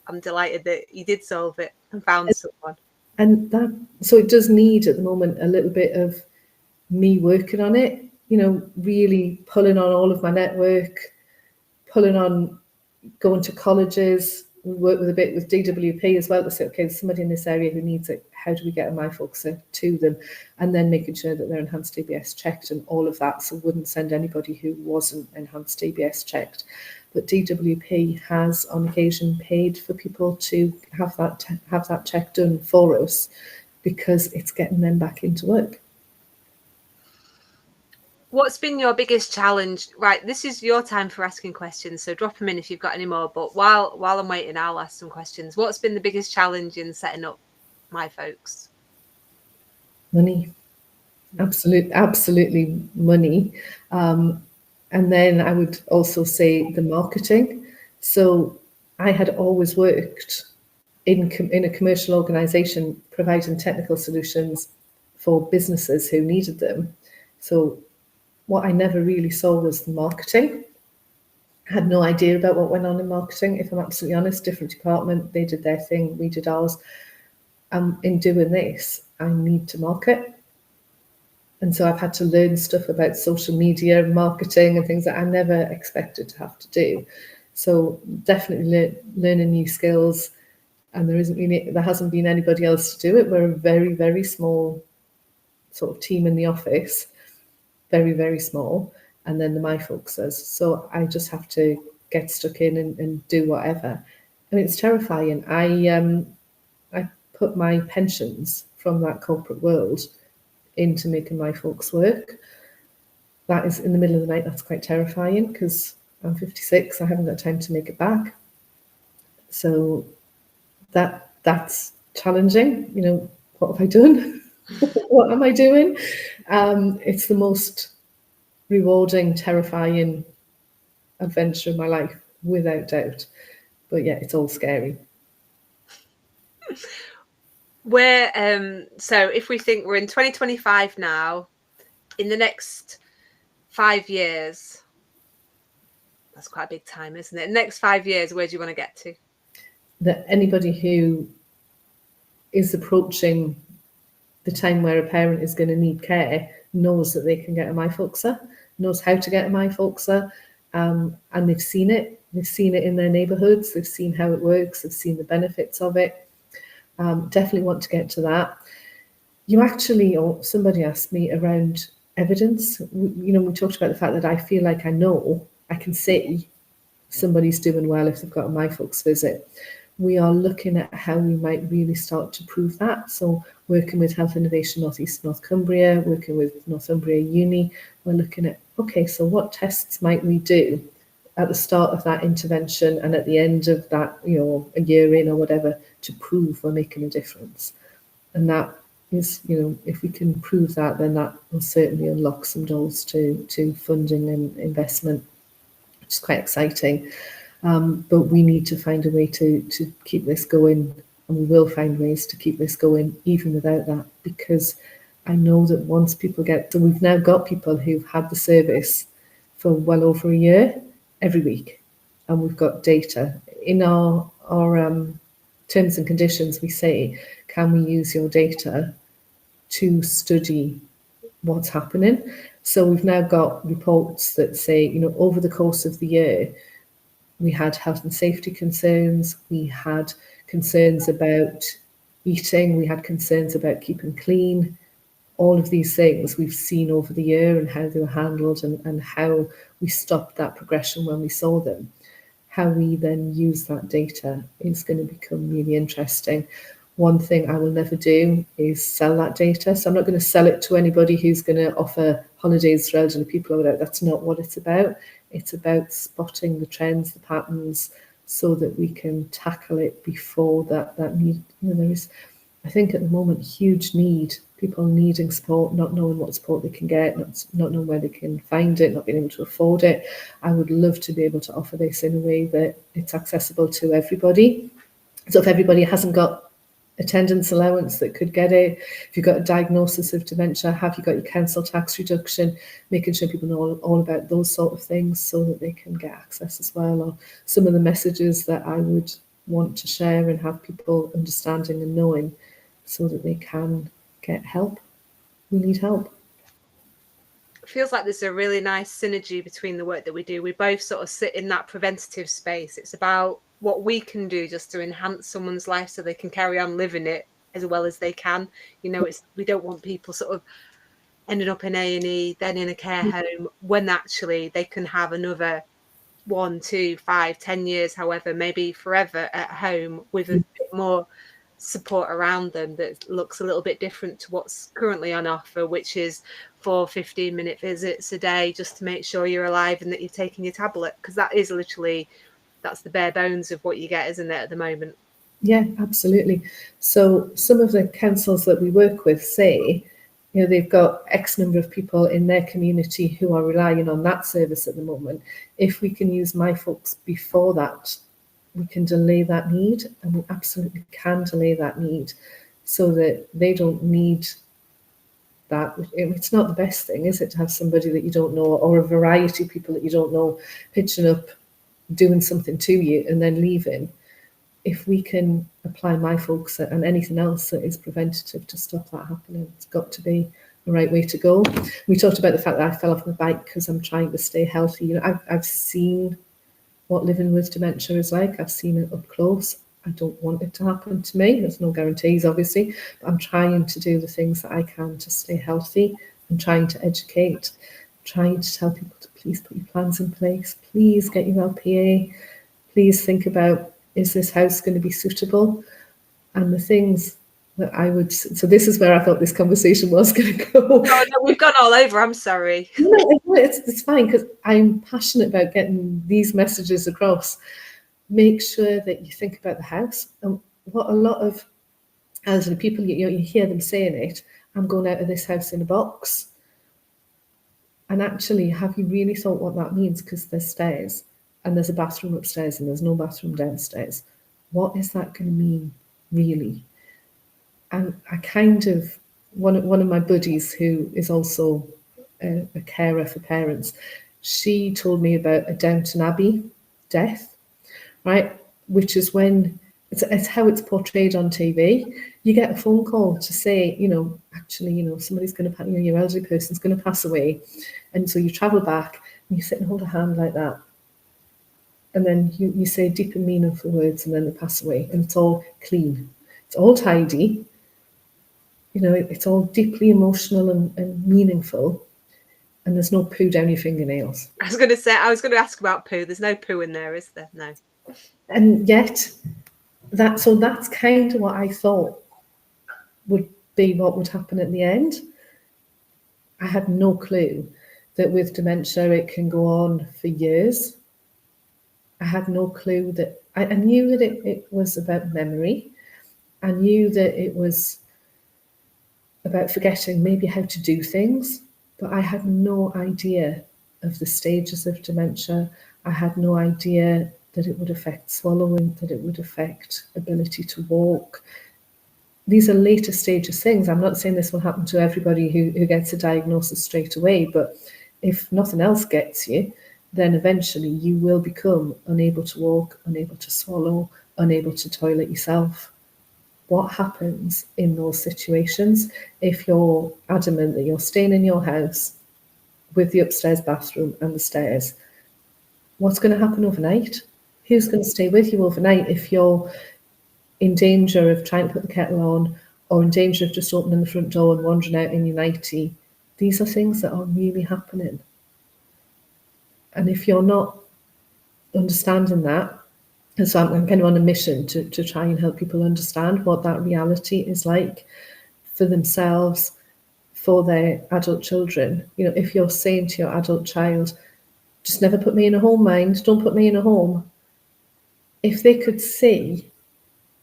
I'm delighted that you did solve it and found someone. And so it does need at the moment a little bit of me working on it. Really pulling on all of my network, pulling on going to colleges. We work with a bit with DWP as well to say, okay, there's somebody in this area who needs it. How do we get a Myfolks to them? And then making sure that they're enhanced DBS checked and all of that. So wouldn't send anybody who wasn't enhanced DBS checked. But DWP has on occasion paid for people to have that check done for us, because it's getting them back into work. What's been your biggest challenge? Right, this is your time for asking questions, so drop them in if you've got any more. But while I'm waiting, I'll ask some questions. What's been the biggest challenge in setting up Myfolks? Money. Absolutely money. And then I would also say the marketing. So I had always worked in a commercial organisation providing technical solutions for businesses who needed them. So what I never really saw was the marketing. I had no idea about what went on in marketing, if I'm absolutely honest. Different department, they did their thing, we did ours. In doing this, I need to market. And so I've had to learn stuff about social media, marketing, and things that I never expected to have to do. So definitely learning new skills. And there hasn't been anybody else to do it. We're a very, very small sort of team in the office, very, very small. And then the Myfolks does. So I just have to get stuck in and do whatever. I mean, it's terrifying. I put my pensions from that corporate world into making Myfolks work. That is in the middle of the night. That's quite terrifying because I'm 56. I haven't got time to make it back. So that's challenging. What have I done? What am I doing? It's the most rewarding, terrifying adventure in my life, without doubt. But yeah, it's all scary. So if we think we're in 2025 now, in the next 5 years, that's quite a big time, isn't it? Next 5 years, where do you want to get to? That anybody who is approaching the time where a parent is going to need care knows that they can get a Myfolkser, knows how to get a Myfolkser, and they've seen it. They've seen it in their neighbourhoods. They've seen how it works. They've seen the benefits of it. Definitely want to get to that. Somebody asked me around evidence. We talked about the fact that I feel like I can see somebody's doing well if they've got a Myfolks visit. We are looking at how we might really start to prove that. So working with Health Innovation North East North Cumbria, working with Northumbria Uni, we're looking at, okay, so what tests might we do at the start of that intervention and at the end of that, a year in or whatever, to prove we're making a difference. And that is, if we can prove that, then that will certainly unlock some doors to funding and investment, which is quite exciting. But we need to find a way to keep this going, and we will find ways to keep this going even without that, because I know that once people so we've now got people who've had the service for well over a year every week, and we've got data in our terms and conditions. We say, can we use your data to study what's happening? So we've now got reports that say, over the course of the year, we had health and safety concerns, we had concerns about eating, we had concerns about keeping clean. All of these things we've seen over the year and how they were handled, and how we stopped that progression when we saw them. How we then use that data is going to become really interesting. One thing I will never do is sell that data. So I'm not going to sell it to anybody who's going to offer holidays for elderly people or whatever. That's not what it's about. It's about spotting the trends, the patterns, so that we can tackle it before that need. There is, I think at the moment, huge need. People needing support, not knowing what support they can get, not knowing where they can find it, not being able to afford it. I would love to be able to offer this in a way that it's accessible to everybody. So if everybody hasn't got attendance allowance that could get it, if you've got a diagnosis of dementia, have you got your council tax reduction, making sure people know all about those sort of things so that they can get access as well. Or some of the messages that I would want to share and have people understanding and knowing so that they can get help. We need help. It feels like there's a really nice synergy between the work that we do. We both sort of sit in that preventative space. It's about what we can do just to enhance someone's life so they can carry on living it as well as they can. We don't want people sort of ending up in A&E, then in a care home, when actually they can have another 1, 2, 5, 10 years, however, maybe forever at home with a bit more support around them that looks a little bit different to what's currently on offer, which is 4 15-minute visits a day just to make sure you're alive and that you're taking your tablet, because that's the bare bones of what you get, isn't it, at the moment? Yeah, absolutely. So some of the councils that we work with say, they've got X number of people in their community who are relying on that service at the moment. If we can use Myfolks before that, we can delay that need, and we absolutely can delay that need so that they don't need that. It's not the best thing, is it, to have somebody that you don't know, or a variety of people that you don't know pitching up, doing something to you and then leaving. If we can apply Myfolks and anything else that is preventative to stop that happening, it's got to be the right way to go. We talked about the fact that I fell off my bike because I'm trying to stay healthy. I've seen what living with dementia is like. I've seen it up close. I don't want it to happen to me. There's no guarantees, obviously, but I'm trying to do the things that I can to stay healthy. I'm trying to educate, trying to tell people to please put your plans in place. Please get your LPA. Please think about, is this house going to be suitable? And the things that I would, so this is where I thought this conversation was going to go. Oh, no, we've gone all over, I'm sorry. No, it's fine, because I'm passionate about getting these messages across. Make sure that you think about the house. And what a lot of elderly people, you hear them saying it, I'm going out of this house in a box. And actually, have you really thought what that means? Because there's stairs and there's a bathroom upstairs and there's no bathroom downstairs. What is that going to mean, really? And I kind of, one of my buddies who is also a carer for parents, she told me about a Downton Abbey death, right? Which is when, it's how it's portrayed on TV. You get a phone call to say, actually, somebody's going to, your elderly person's going to pass away. And so you travel back and you sit and hold a hand like that. And then you say deep and meaningful words, and then they pass away. And it's all clean. It's all tidy. It's all deeply emotional and meaningful. And there's no poo down your fingernails. I was going to ask about poo. There's no poo in there, is there? No. And yet, that's kind of what I thought would be what would happen at the end. I had no clue that with dementia it can go on for years. I had no clue that I knew that it was about memory. I knew that it was about forgetting maybe how to do things, but I had no idea of the stages of dementia. I had no idea that it would affect swallowing, that it would affect ability to walk. These are later stages things. I'm not saying this will happen to everybody who gets a diagnosis straight away, but if nothing else gets you, then eventually you will become unable to walk, unable to swallow, unable to toilet yourself. What happens in those situations if you're adamant that you're staying in your house with the upstairs bathroom and the stairs? What's going to happen overnight? Who's going to stay with you overnight if you're in danger of trying to put the kettle on or in danger of just opening the front door and wandering out in your nightie? These are things that are really happening. And if you're not understanding that, and so I'm kind of on a mission to try and help people understand what that reality is like for themselves, for their adult children. You know, if you're saying to your adult child, just never put me in a home, mind, don't put me in a home. If they could see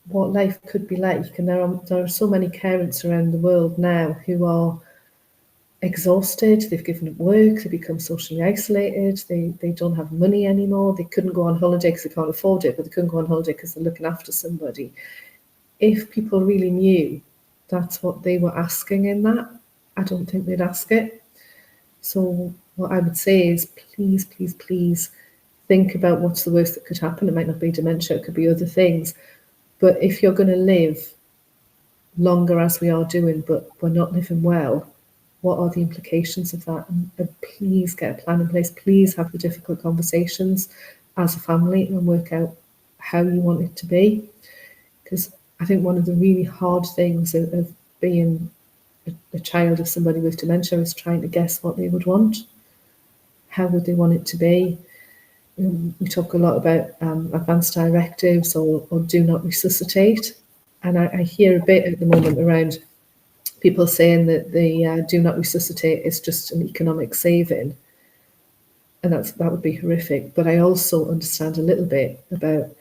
what life could be like, and there are so many parents around the world now who are exhausted, they've given up work, they become socially isolated, they don't have money anymore, they couldn't go on holiday because they can't afford it, but they couldn't go on holiday because they're looking after somebody. If people really knew that's what they were asking in that, I don't think they'd ask it. So what I would say is please, please, please think about what's the worst that could happen. It might not be dementia, it could be other things. But if you're going to live longer as we are doing, but we're not living well, what are the implications of that? And please get a plan in place. Please have the difficult conversations as a family and work out how you want it to be. Because I think one of the really hard things of being a child of somebody with dementia is trying to guess what they would want. How would they want it to be? We talk a lot about advanced directives or do not resuscitate. And I hear a bit at the moment around people saying that the do not resuscitate is just an economic saving. And that would be horrific. But I also understand a little bit about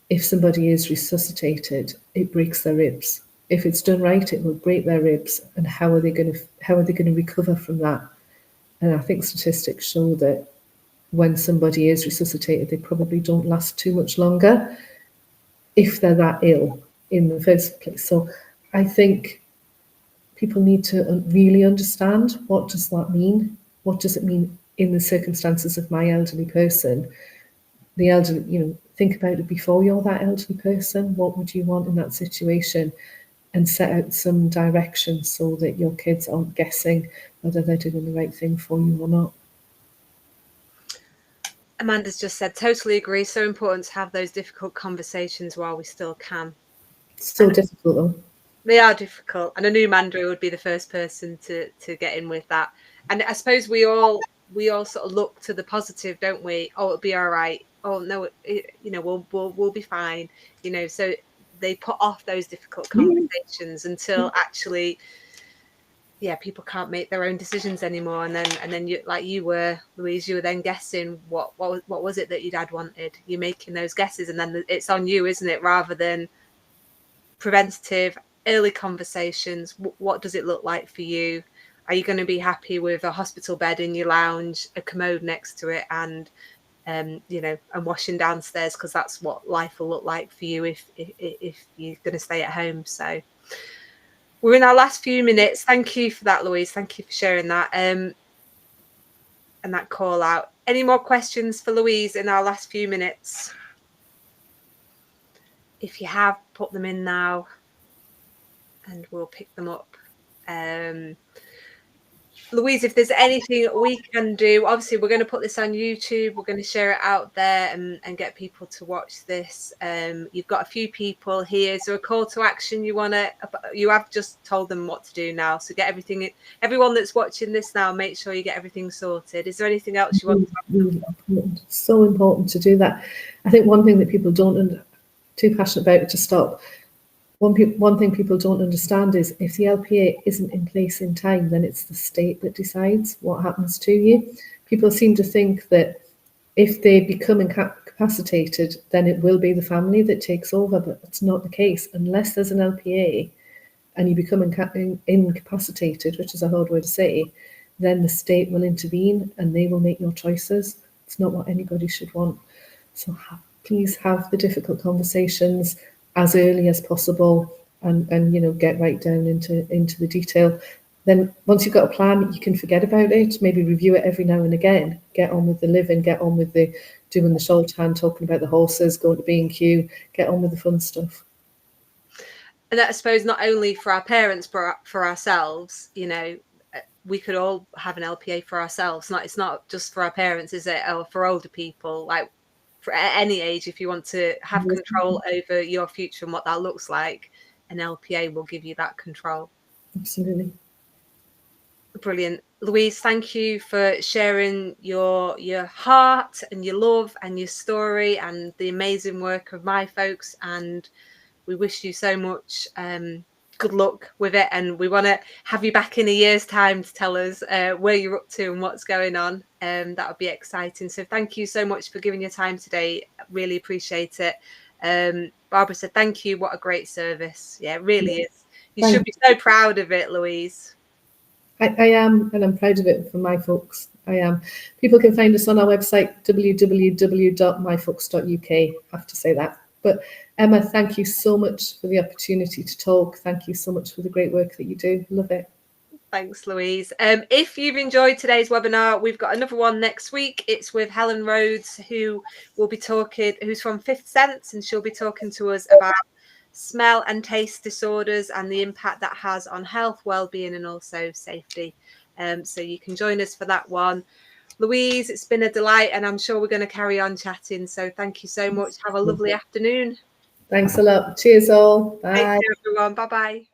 if somebody is resuscitated, it breaks their ribs. If it's done right, it will break their ribs. And how are they going to recover from that? And I think statistics show that when somebody is resuscitated, they probably don't last too much longer if they're that ill in the first place. So I think people need to really understand, what does that mean? What does it mean in the circumstances of my elderly person? The elderly, think about it before you're that elderly person. What would you want in that situation? And set out some direction so that your kids aren't guessing whether they're doing the right thing for you or not. Amanda's just said, totally agree. So important to have those difficult conversations while we still can. So difficult though. They are difficult. And I knew Amanda would be the first person to get in with that. And I suppose we all sort of look to the positive, don't we? Oh, it'll be all right. Oh no, we'll be fine. So they put off those difficult conversations until actually, people can't make their own decisions anymore. And then you, like you were, Louise, you were then guessing what was it that your dad wanted. You're making those guesses, and then it's on you, isn't it? Rather than preventative, early conversations. What does it look like for you? Are you going to be happy with a hospital bed in your lounge, a commode next to it, and and washing downstairs, because that's what life will look like for you if you're going to stay at home. So we're in our last few minutes. Thank you for that, Louise. Thank you for sharing that and that call out. Any more questions for Louise in our last few minutes? If you have, put them in now and we'll pick them up. Louise, if there's anything we can do, obviously we're going to put this on YouTube, we're going to share it out there and get people to watch this. You've got a few people here. Is there a call to action you have just told them what to do now, so get everyone that's watching this now, make sure you get everything sorted. Is there anything else you want to really important? So important to do that. I think one thing that people don't too passionate about it to stop. One thing people don't understand is if the LPA isn't in place in time, then it's the state that decides what happens to you. People seem to think that if they become incapacitated, then it will be the family that takes over, but that's not the case. Unless there's an LPA and you become incapacitated, which is a hard word to say, then the state will intervene and they will make your choices. It's not what anybody should want. So please have the difficult conversations as early as possible, and get right down into the detail. Then once you've got a plan, you can forget about it, maybe review it every now and again, get on with the living, get on with the doing the shorthand, talking about the horses, going to B&Q, get on with the fun stuff. And that, I suppose, not only for our parents, but for ourselves, we could all have an LPA for ourselves. It's not just for our parents, is it? Or for older people, like for any age, if you want to have control over your future and what that looks like, an LPA will give you that control. Absolutely. Brilliant. Louise, thank you for sharing your heart and your love and your story and the amazing work of Myfolks. And we wish you so much good luck with it. And we want to have you back in a year's time to tell us where you're up to and what's going on. That would be exciting. So thank you so much for giving your time today. Really appreciate it. Barbara said, thank you. What a great service. Yeah, it really is. You should be so proud of it, Louise. I am, and I'm proud of it for Myfolks. I am. People can find us on our website, www.myfolks.uk. I have to say that. But Emma, thank you so much for the opportunity to talk. Thank you so much for the great work that you do. Love it. Thanks, Louise. If you've enjoyed today's webinar, we've got another one next week. It's with Helen Rhodes, who's from Fifth Sense, and she'll be talking to us about smell and taste disorders and the impact that has on health, well-being, and also safety. So you can join us for that one. Louise, it's been a delight, and I'm sure we're going to carry on chatting. So thank you so much. Have a lovely afternoon. Thanks a lot. Cheers all. Bye. Take care, everyone. Bye-bye.